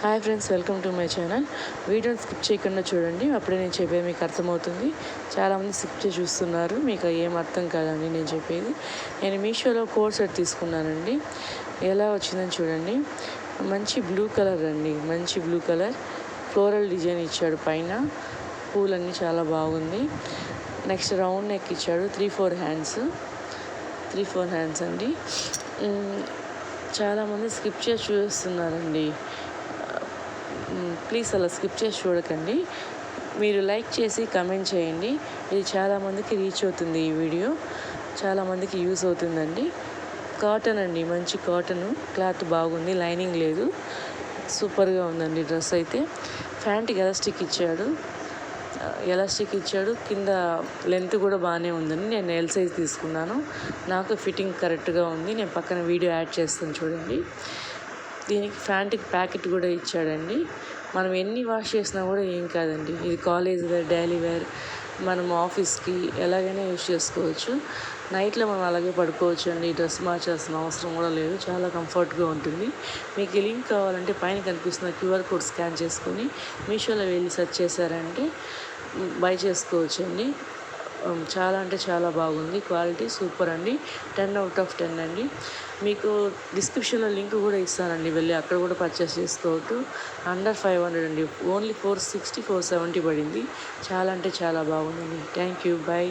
Hi friends, welcome to my channel. వీడియోని skip చేయకుండా చూడండి, అప్పుడే నేను చెప్పేది మీకు అర్థమవుతుంది. చాలామంది స్కిప్ చేసి చూస్తున్నారు, మీకు ఏం అర్థం కాదండి నేను చెప్పేది. నేను మీషోలో కోట్ సెట్ తీసుకున్నానండి. ఎలా వచ్చిందని చూడండి. మంచి బ్లూ కలర్ అండి, మంచి బ్లూ కలర్ ఫ్లోరల్ డిజైన్ ఇచ్చాడు. పైన పూలన్నీ చాలా బాగుంది. నెక్స్ట్ రౌండ్ నెక్ ఇచ్చాడు. 3-4 హ్యాండ్స్ అండి. చాలామంది స్కిప్ చేసి చూస్తున్నారండి. ప్లీజ్ అలా స్కిప్ చేసి చూడకండి. మీరు లైక్ చేసి కమెంట్ చేయండి. ఇది చాలామందికి రీచ్ అవుతుంది. ఈ వీడియో చాలామందికి యూస్ అవుతుందండి. కాటన్ అండి, మంచి కాటన్ క్లాత్ బాగుంది, లైనింగ్ లేదు, సూపర్గా ఉందండి డ్రెస్ అయితే. ప్యాంట్కి ఎలాస్టిక్ ఇచ్చాడు. కింద లెంత్ కూడా బాగానే ఉందండి. నేను ఎల్ సైజ్ తీసుకున్నాను, నాకు ఫిట్టింగ్ కరెక్ట్గా ఉంది. నేను పక్కన వీడియో యాడ్ చేస్తాను చూడండి. దీనికి ప్యాంట్కి ప్యాకెట్ కూడా ఇచ్చాడండి. మనం ఎన్ని వాష్ చేసినా కూడా ఏం కాదండి. ఇది కాలేజ్ వేర్, డైలీ వేర్, మనం ఆఫీస్కి ఎలాగైనా యూజ్ చేసుకోవచ్చు. నైట్లో మనం అలాగే పడుకోవచ్చు అండి. డ్రెస్ మార్చాల్సిన అవసరం కూడా లేదు, చాలా కంఫర్ట్గా ఉంటుంది. మీకు ఈ లింక్ కావాలంటే పైన కనిపిస్తున్న క్యూఆర్ కోడ్ స్కాన్ చేసుకొని మీషోలో వెళ్ళి సెర్చ్ చేశారంటే బై చేసుకోవచ్చు అండి. చాలా అంటే చాలా బాగుంది, క్వాలిటీ సూపర్ అండి. 10/10 అండి. మీకు డిస్క్రిప్షన్లో లింక్ కూడా ఇస్తానండి, వెళ్ళి అక్కడ కూడా పర్చేస్ చేసుకోవచ్చు. అండర్ 500 అండి, ఓన్లీ 460, 470 పడింది. చాలా అంటే చాలా బాగుందండి. Thank you, by.